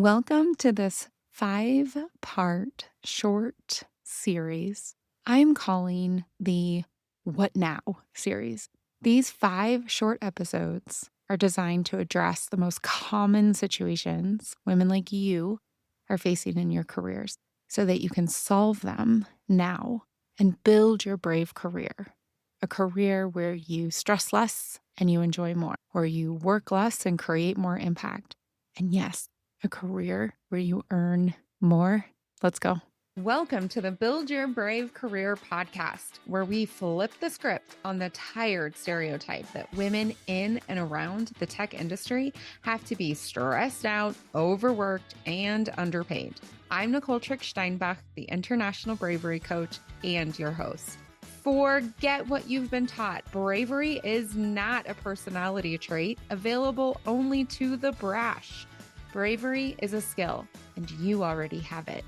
Welcome to this 5-part short series I'm calling the What Now series. These 5 short episodes are designed to address the most common situations women like you are facing in your careers so that you can solve them now and build your brave career. A career where you stress less and you enjoy more, where you work less and create more impact. And yes, a career where you earn more. Let's go. Welcome to the Build Your Brave Career podcast, where we flip the script on the tired stereotype that women in and around the tech industry have to be stressed out, overworked, and underpaid. I'm Nicole Trick-Steinbach, the International Bravery Coach and your host. Forget what you've been taught. Bravery is not a personality trait available only to the brash. Bravery is a skill, and you already have it,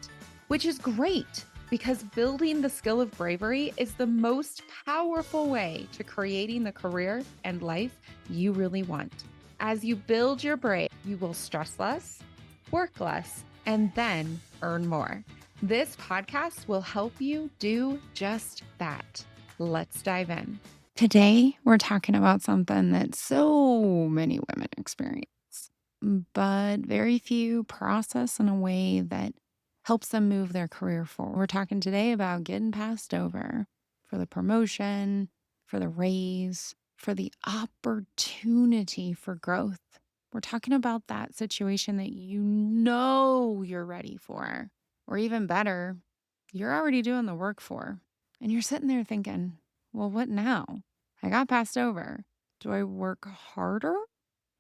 which is great because building the skill of bravery is the most powerful way to creating the career and life you really want. As you build your brave, you will stress less, work less, and then earn more. This podcast will help you do just that. Let's dive in. Today, we're talking about something that so many women experience, but very few process in a way that helps them move their career forward. We're talking today about getting passed over for the promotion, for the raise, for the opportunity for growth. We're talking about that situation that you know you're ready for, or even better, you're already doing the work for. And you're sitting there thinking, well, what now? I got passed over. Do I work harder?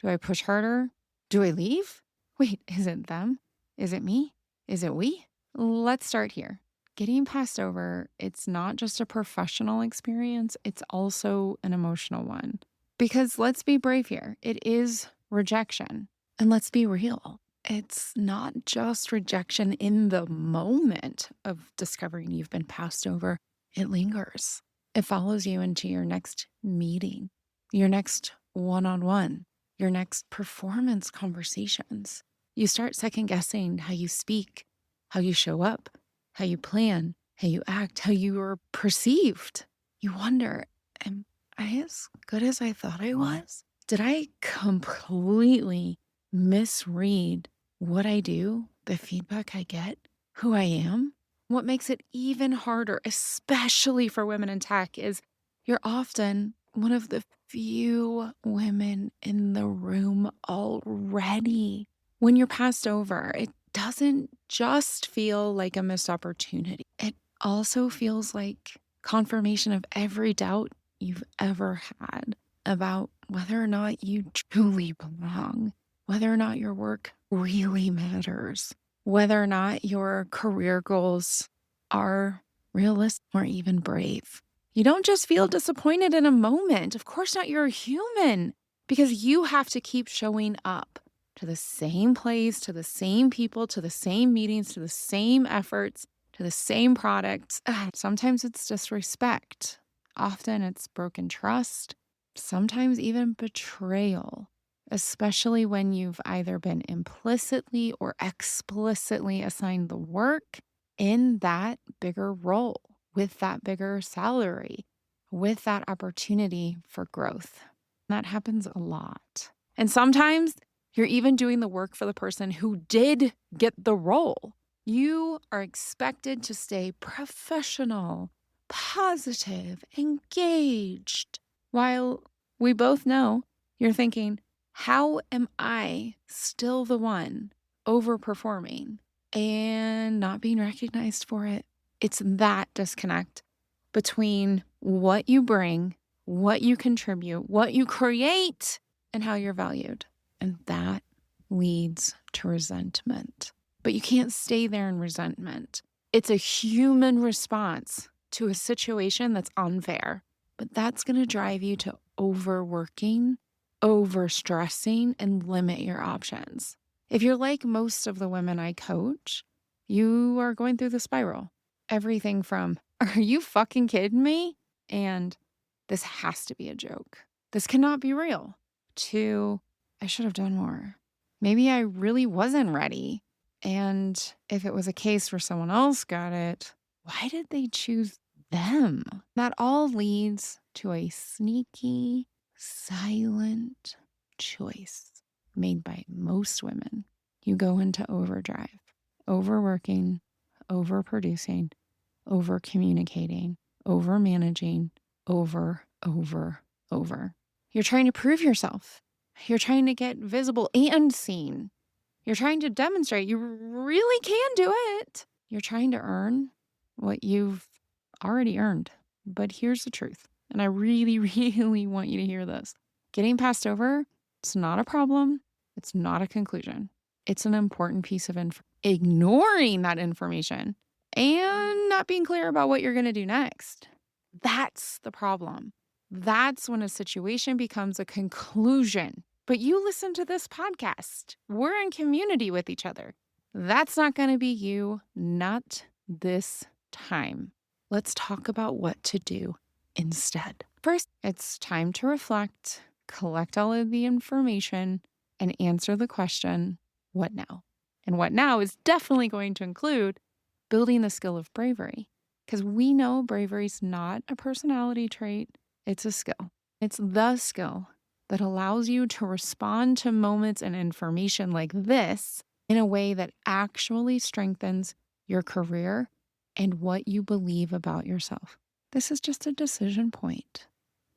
Do I push harder? Do I leave? Wait, is it them? Is it me? Is it we? Let's start here. Getting passed over, it's not just a professional experience, it's also an emotional one. Because let's be brave here, it is rejection. And let's be real, it's not just rejection in the moment of discovering you've been passed over, it lingers. It follows you into your next meeting, your next one-on-one, your next performance conversations. You start second guessing how you speak, how you show up, how you plan, how you act, how you are perceived. You wonder, am I as good as I thought I was? Did I completely misread what I do, the feedback I get, who I am? What makes it even harder, especially for women in tech, is you're often one of the few women in the room already. When you're passed over, it doesn't just feel like a missed opportunity. It also feels like confirmation of every doubt you've ever had about whether or not you truly belong, whether or not your work really matters, whether or not your career goals are realistic or even brave. You don't just feel disappointed in a moment. Of course not, you're a human because you have to keep showing up to the same place, to the same people, to the same meetings, to the same efforts, to the same products. Sometimes it's disrespect. Often it's broken trust. Sometimes even betrayal, especially when you've either been implicitly or explicitly assigned the work in that bigger role, with that bigger salary, with that opportunity for growth. That happens a lot. And sometimes you're even doing the work for the person who did get the role. You are expected to stay professional, positive, engaged, while we both know you're thinking, how am I still the one overperforming and not being recognized for it? It's that disconnect between what you bring, what you contribute, what you create, and how you're valued. And that leads to resentment. But you can't stay there in resentment. It's a human response to a situation that's unfair. But that's going to drive you to overworking, overstressing, and limit your options. If you're like most of the women I coach, you are going through the spiral. Everything from, are you fucking kidding me? And this has to be a joke. This cannot be real. To, I should have done more. Maybe I really wasn't ready. And if it was a case where someone else got it, why did they choose them? That all leads to a sneaky, silent choice made by most women. You go into overdrive, overworking, overproducing, over communicating, over managing, over. You're trying to prove yourself. You're trying to get visible and seen. You're trying to demonstrate you really can do it. You're trying to earn what you've already earned. But here's the truth. And I really, really want you to hear this. Getting passed over, it's not a problem. It's not a conclusion. It's an important piece of information. Ignoring that information and not being clear about what you're going to do next. That's the problem. That's when a situation becomes a conclusion. But you listen to this podcast. We're in community with each other. That's not going to be you, not this time. Let's talk about what to do instead. First, it's time to reflect, collect all of the information, and answer the question, what now? And what now is definitely going to include building the skill of bravery. Because we know bravery is not a personality trait, it's a skill. It's the skill that allows you to respond to moments and information like this in a way that actually strengthens your career and what you believe about yourself. This is just a decision point.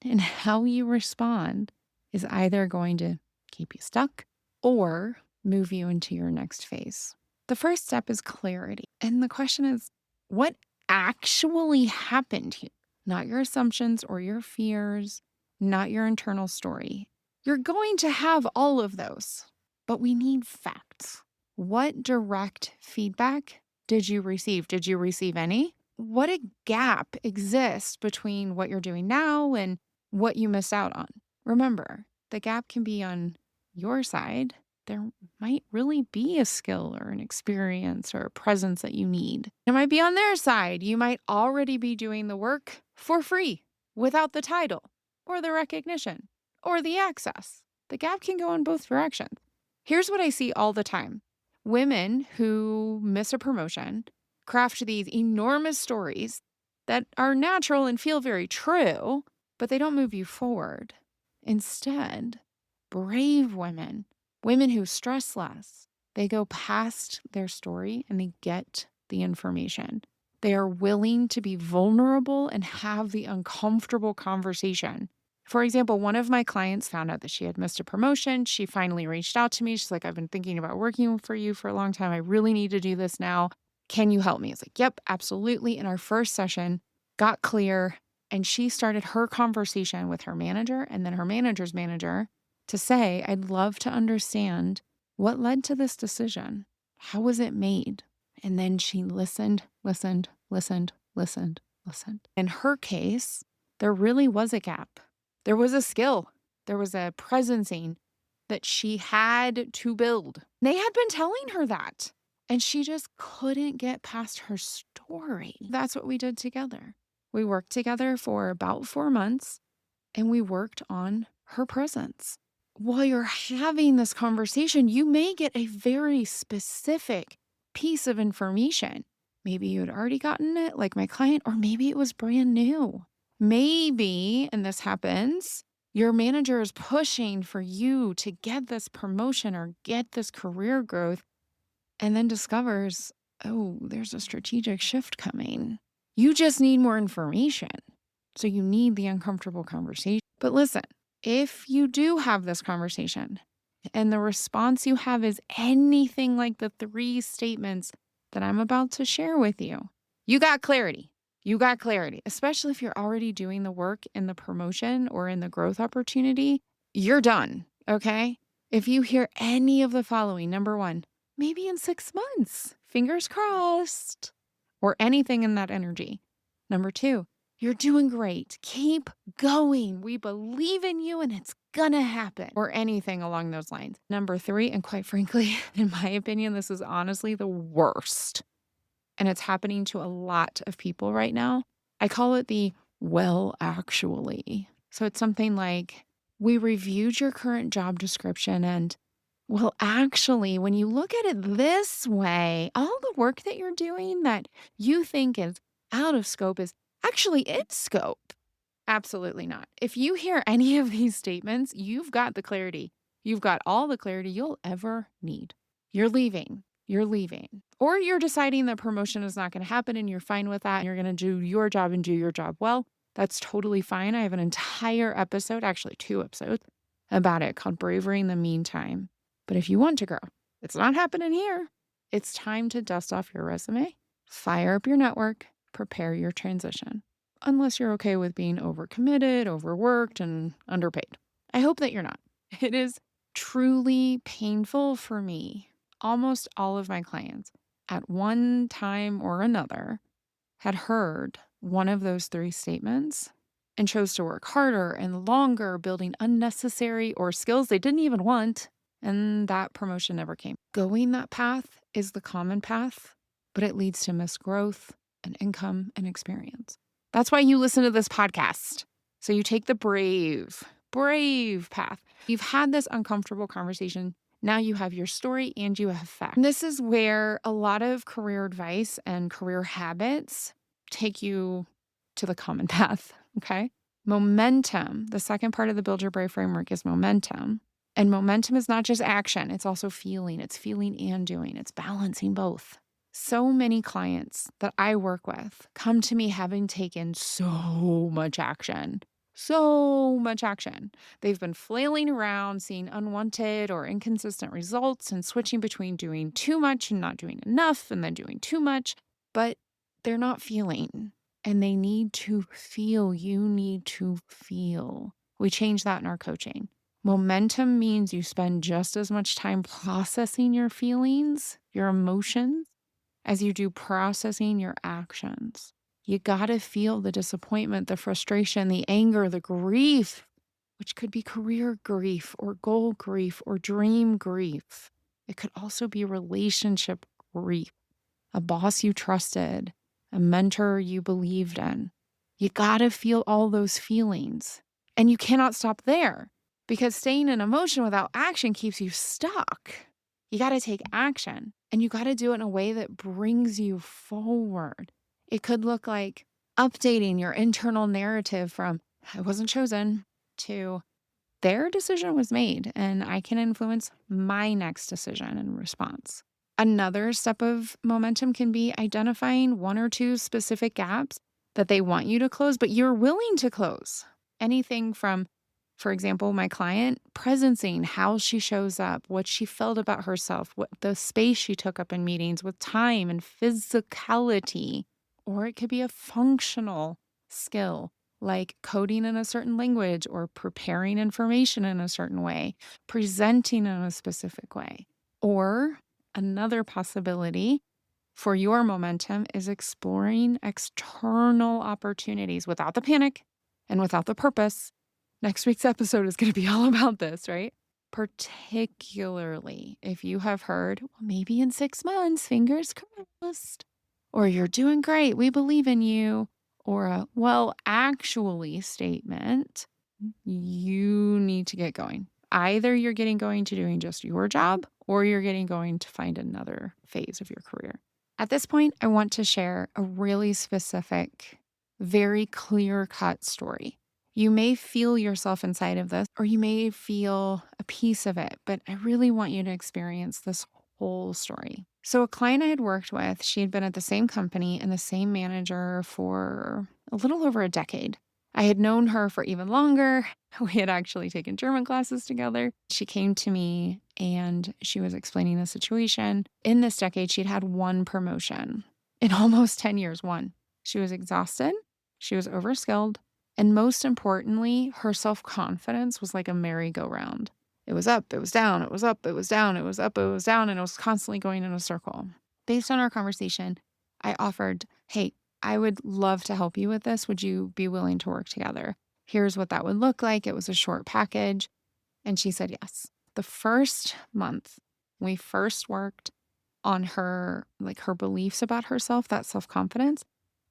And how you respond is either going to keep you stuck or move you into your next phase. The first step is clarity. And the question is, what actually happened here? Not your assumptions or your fears, not your internal story. You're going to have all of those, but we need facts. What direct feedback did you receive? Did you receive any? What a gap exists between what you're doing now and what you missed out on. Remember, the gap can be on your side. There might really be a skill or an experience or a presence that you need. It might be on their side. You might already be doing the work for free without the title or the recognition or the access. The gap can go in both directions. Here's what I see all the time. Women who miss a promotion craft these enormous stories that are natural and feel very true, but they don't move you forward. Instead, brave women, women who stress less, they go past their story and they get the information. They are willing to be vulnerable and have the uncomfortable conversation. For example, one of my clients found out that she had missed a promotion. She finally reached out to me. She's like, I've been thinking about working for you for a long time. I really need to do this now. Can you help me? I was like, yep, absolutely. In our first session, got clear, and she started her conversation with her manager and then her manager's manager to say, I'd love to understand what led to this decision. How was it made? And then she listened. In her case, there really was a gap. There was a skill. There was a presencing that she had to build. They had been telling her that, and she just couldn't get past her story. That's what we did together. We worked together for about 4 months, and we worked on her presence. While you're having this conversation, you may get a very specific piece of information. Maybe you had already gotten it, like my client, or maybe it was brand new. Maybe, and this happens, your manager is pushing for you to get this promotion or get this career growth and then discovers, oh, there's a strategic shift coming. You just need more information. So you need the uncomfortable conversation. But listen, if you do have this conversation and the response you have is anything like the 3 statements that I'm about to share with you, you got clarity. You got clarity, especially if you're already doing the work in the promotion or in the growth opportunity, you're done, okay? If you hear any of the following, number 1, maybe in 6 months, fingers crossed, or anything in that energy. Number 2, you're doing great. Keep going. We believe in you and it's gonna happen, or anything along those lines. Number 3, and quite frankly, in my opinion, this is honestly the worst. And it's happening to a lot of people right now. I call it the well, actually. So it's something like, we reviewed your current job description and Well, actually, when you look at it this way, all the work that you're doing that you think is out of scope is actually in scope. Absolutely not. If you hear any of these statements, you've got the clarity. You've got all the clarity you'll ever need. You're leaving. You're leaving. Or you're deciding that promotion is not going to happen and you're fine with that. And you're going to do your job and do your job well. That's totally fine. I have an entire episode, actually 2 episodes, about it called Bravery in the Meantime. But if you want to grow, it's not happening here. It's time to dust off your resume, fire up your network, prepare your transition. Unless you're okay with being overcommitted, overworked, and underpaid. I hope that you're not. It is truly painful for me. Almost all of my clients, at one time or another, had heard one of those 3 statements and chose to work harder and longer, building unnecessary or skills they didn't even want, and that promotion never came. Going that path is the common path, but it leads to missed growth and income and experience. That's why you listen to this podcast. So you take the brave path. You've had this uncomfortable conversation. Now you have your story and you have facts. And this is where a lot of career advice and career habits take you to the common path, okay? Momentum, the second part of the Build Your Brave framework is momentum. And momentum is not just action, it's also feeling. It's feeling and doing. It's balancing both. So many clients that I work with come to me having taken so much action. So much action. They've been flailing around, seeing unwanted or inconsistent results, and switching between doing too much and not doing enough, and then doing too much. But they're not feeling, and they need to feel. You need to feel. We change that in our coaching. Momentum means you spend just as much time processing your feelings, your emotions, as you do processing your actions. You got to feel the disappointment, the frustration, the anger, the grief, which could be career grief or goal grief or dream grief. It could also be relationship grief, a boss you trusted, a mentor you believed in. You got to feel all those feelings. And you cannot stop there because staying in emotion without action keeps you stuck. You got to take action and you got to do it in a way that brings you forward. It could look like updating your internal narrative from I wasn't chosen to their decision was made and I can influence my next decision and response. Another step of momentum can be identifying 1 or 2 specific gaps that they want you to close, but you're willing to close. Anything from, for example, my client presencing how she shows up, what she felt about herself, what the space she took up in meetings with time and physicality. Or it could be a functional skill like coding in a certain language or preparing information in a certain way, presenting in a specific way. Or another possibility for your momentum is exploring external opportunities without the panic and without the purpose. Next week's episode is going to be all about this, right? Particularly if you have heard, well, maybe in 6 months, fingers crossed, or you're doing great, we believe in you, or a, well, actually statement, you need to get going. Either you're getting going to doing just your job or you're getting going to find another phase of your career. At this point, I want to share a really specific, very clear-cut story. You may feel yourself inside of this, or you may feel a piece of it, but I really want you to experience this whole story. So, a client I had worked with, she had been at the same company and the same manager for a little over a decade. I had known her for even longer. We had actually taken German classes together. She came to me and she was explaining the situation. In this decade, she'd had 1 promotion. In almost 10 years, 1. She was exhausted. She was overskilled. And most importantly, her self-confidence was like a merry-go-round. It was up, it was down, it was up, it was down, it was up, it was down, and it was constantly going in a circle. Based on our conversation, I offered, hey, I would love to help you with this. Would you be willing to work together? Here's what that would look like. It was a short package. And she said yes. The first month we first worked on her, like her beliefs about herself, that self-confidence.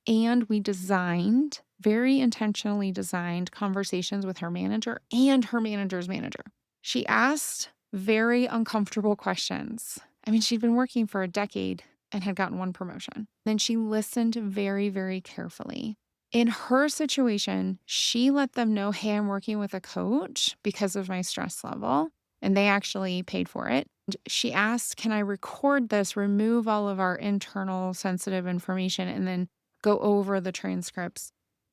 And we designed, very intentionally designed conversations with her manager and her manager's manager. She asked very uncomfortable questions. I mean, she'd been working for a decade and had gotten one promotion. Then she listened very, very carefully. In her situation, she let them know, hey, I'm working with a coach because of my stress level, and they actually paid for it. She asked, can I record this, remove all of our internal sensitive information, and then go over the transcripts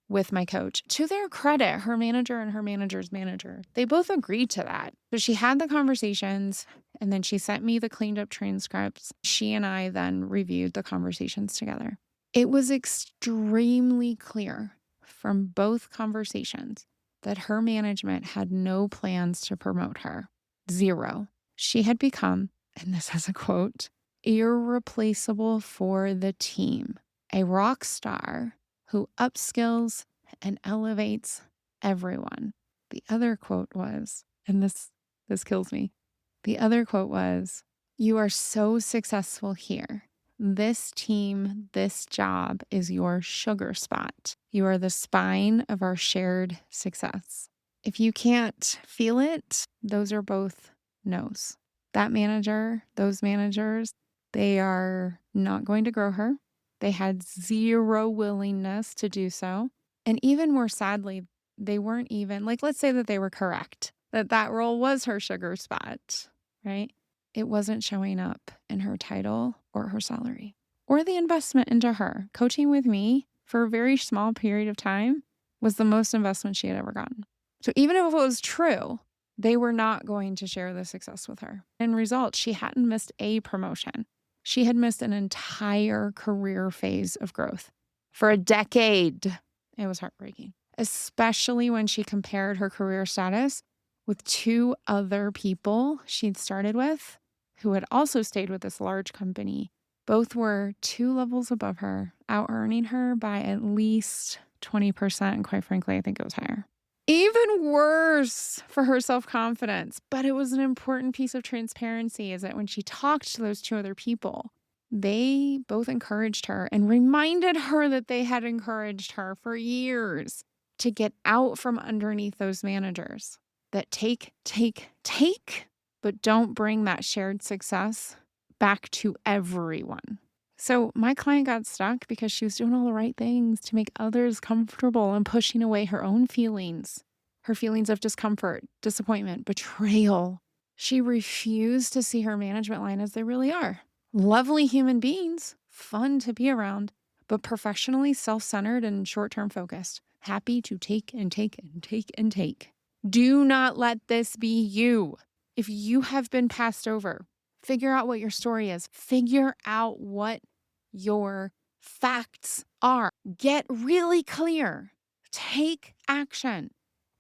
with my coach? To their credit, her manager and her manager's manager, they both agreed to that. So she had the conversations, and then she sent me the cleaned up transcripts. She and I then reviewed the conversations together. It was extremely clear from both conversations that her management had no plans to promote her. Zero. She had become, and this has a quote, irreplaceable for the team, a rock star who upskills and elevates everyone. The other quote was, and this kills me. The other quote was, you are so successful here. This team, this job is your sugar spot. You are the spine of our shared success. If you can't feel it, those are both no's. That manager, those managers, they are not going to grow her. They had zero willingness to do so. And even more sadly, they weren't even, like, let's say that they were correct, that that role was her sugar spot, right? It wasn't showing up in her title or her salary or the investment into her. Coaching with me for a very small period of time was the most investment she had ever gotten. So even if it was true, they were not going to share the success with her. In result, she hadn't missed a promotion. She had missed an entire career phase of growth for a decade. It was heartbreaking, especially when she compared her career status with two other people she'd started with who had also stayed with this large company. Both were 2 levels above her, out earning her by at least 20%. And quite frankly, I think it was higher. Even worse for her self-confidence, but it was an important piece of transparency, is that when she talked to those two other people, they both encouraged her and reminded her that they had encouraged her for years to get out from underneath those managers that take, but don't bring that shared success back to everyone. So my client got stuck because she was doing all the right things to make others comfortable and pushing away her own feelings, her feelings of discomfort, disappointment, betrayal. She refused to see her management line as they really are. Lovely human beings, fun to be around, but professionally self-centered and short-term focused, happy to take and take and take and take. Do not let this be you. If you have been passed over, figure out what your story is. Figure out what your facts are. Get really clear. Take action.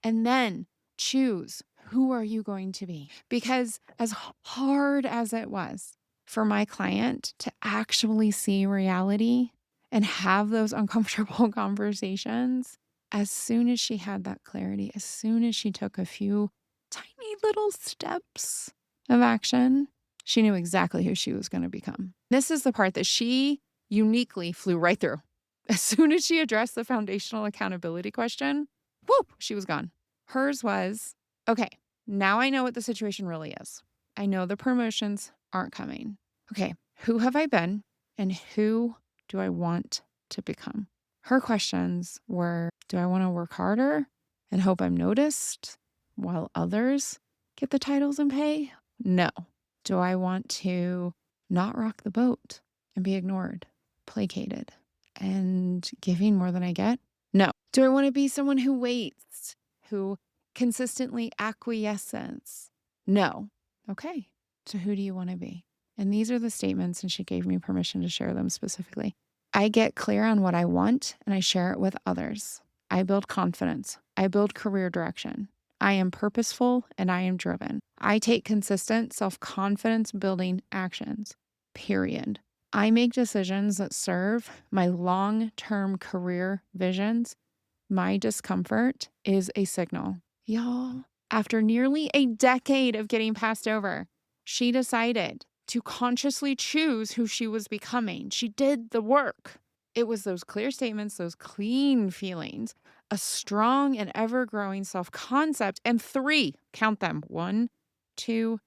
And then choose, who are you going to be? Because as hard as it was for my client to actually see reality and have those uncomfortable conversations, as soon as she had that clarity, as soon as she took a few tiny little steps of action, she knew exactly who she was going to become. This is the part that she uniquely flew right through. As soon as she addressed the foundational accountability question, whoop, she was gone. Hers was, okay, now I know what the situation really is. I know the promotions aren't coming. Okay, who have I been and who do I want to become? Her questions were, do I want to work harder and hope I'm noticed while others get the titles and pay? No. Do I want to not rock the boat and be ignored, placated, and giving more than I get? No. Do I want to be someone who waits, who consistently acquiesces? No. Okay. So who do you want to be? And these are the statements, and she gave me permission to share them specifically. I get clear on what I want and I share it with others. I build confidence. I build career direction. I am purposeful and I am driven. I take consistent self-confidence building actions, period. I make decisions that serve my long-term career visions. My discomfort is a signal. Y'all, after nearly a decade of getting passed over, she decided to consciously choose who she was becoming. She did the work. It was those clear statements, those clean feelings, a strong and ever-growing self-concept, and 3, count them, 1, 2,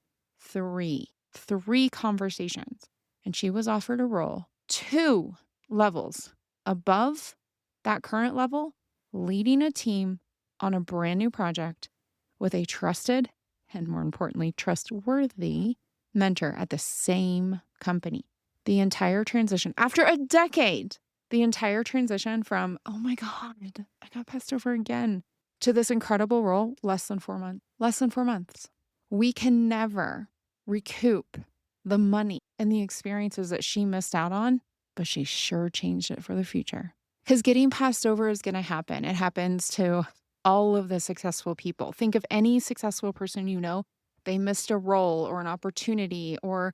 three conversations. And she was offered a role 2 levels above that current level, leading a team on a brand new project with a trusted and, more importantly, trustworthy mentor at the same company. The entire transition, after a decade, the entire transition from, oh my God, I got passed over again, to this incredible role, less than 4 months. Less than 4 months. We can never recoup the money and the experiences that she missed out on, but she sure changed it for the future. Because getting passed over is going to happen. It happens to all of the successful people. Think of any successful person you know. They missed a role or an opportunity or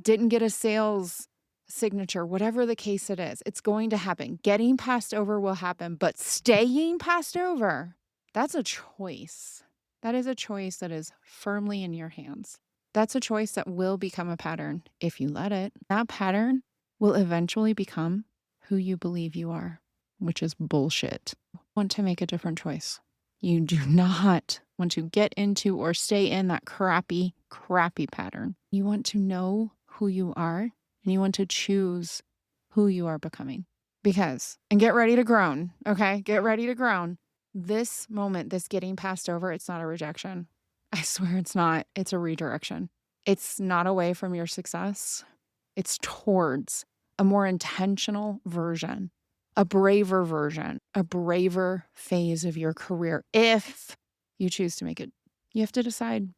didn't get a sales signature, whatever the case it is. It's going to happen. Getting passed over will happen, but staying passed over, that's a choice. That is a choice that is firmly in your hands. That's a choice that will become a pattern if you let it. That pattern will eventually become who you believe you are, which is bullshit. You want to make a different choice. You do not want to get into or stay in that crappy pattern. You want to know who you are and you want to choose who you are becoming. And get ready to groan, okay? Get ready to groan. This moment, this getting passed over, it's not a rejection. I swear it's not. It's a redirection. It's not away from your success. It's towards a more intentional version, a braver version, a braver phase of your career. If you choose to make it, you have to decide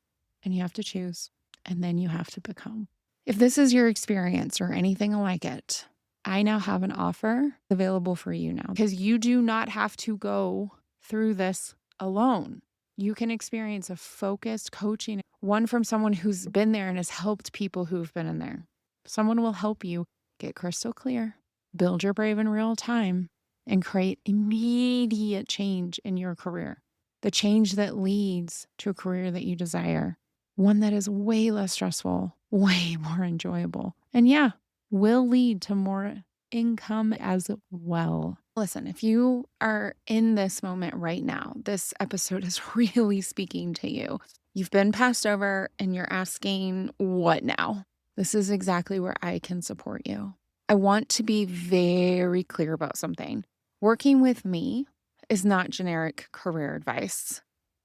and you have to choose and then you have to become. If this is your experience or anything like it, I now have an offer available for you now because you do not have to go through this alone. You can experience a focused coaching, one from someone who's been there and has helped people who've been in there. Someone will help you get crystal clear, build your brave in real time, and create immediate change in your career. The change that leads to a career that you desire, one that is way less stressful, way more enjoyable, and will lead to more income as well. Listen, if you are in this moment right now, this episode is really speaking to you. You've been passed over and you're asking, what now? This is exactly where I can support you. I want to be very clear about something. Working with me is not generic career advice.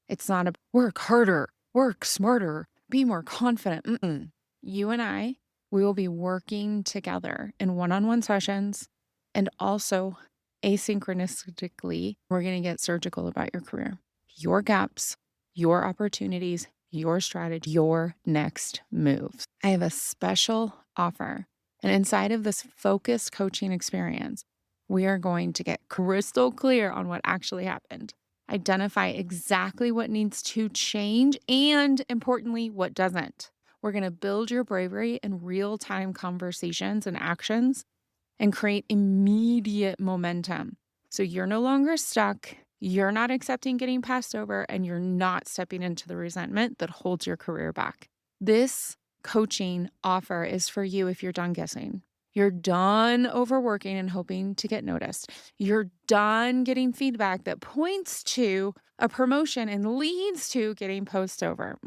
It's not a work harder, work smarter, be more confident. You and we will be working together in one-on-one sessions and also asynchronistically, we're going to get surgical about your career, your gaps, your opportunities, your strategy, your next moves. I have a special offer. And inside of this focused coaching experience, we are going to get crystal clear on what actually happened, identify exactly what needs to change, and importantly, what doesn't. We're going to build your bravery in real-time conversations and actions and create immediate momentum. So you're no longer stuck, you're not accepting getting passed over, and you're not stepping into the resentment that holds your career back. This coaching offer is for you if you're done guessing. You're done overworking and hoping to get noticed. You're done getting feedback that points to a promotion and leads to getting passed over.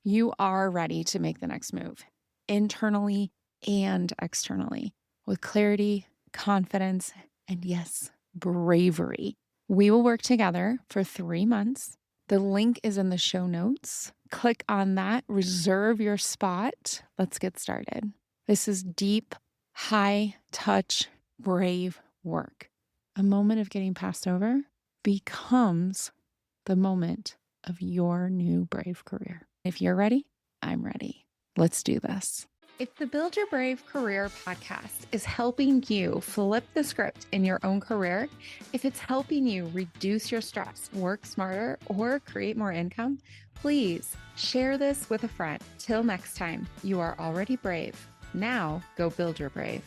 You are ready to make the next move, internally and externally, with clarity, confidence, and yes, bravery. We will work together for 3 months. The link is in the show notes. Click on that, reserve your spot. Let's get started. This is deep, high touch, brave work. A moment of getting passed over becomes the moment of your new brave career. If you're ready, I'm ready. Let's do this. If the Build Your Brave Career podcast is helping you flip the script in your own career, if it's helping you reduce your stress, work smarter, or create more income, please share this with a friend. Till next time, you are already brave. Now go build your brave.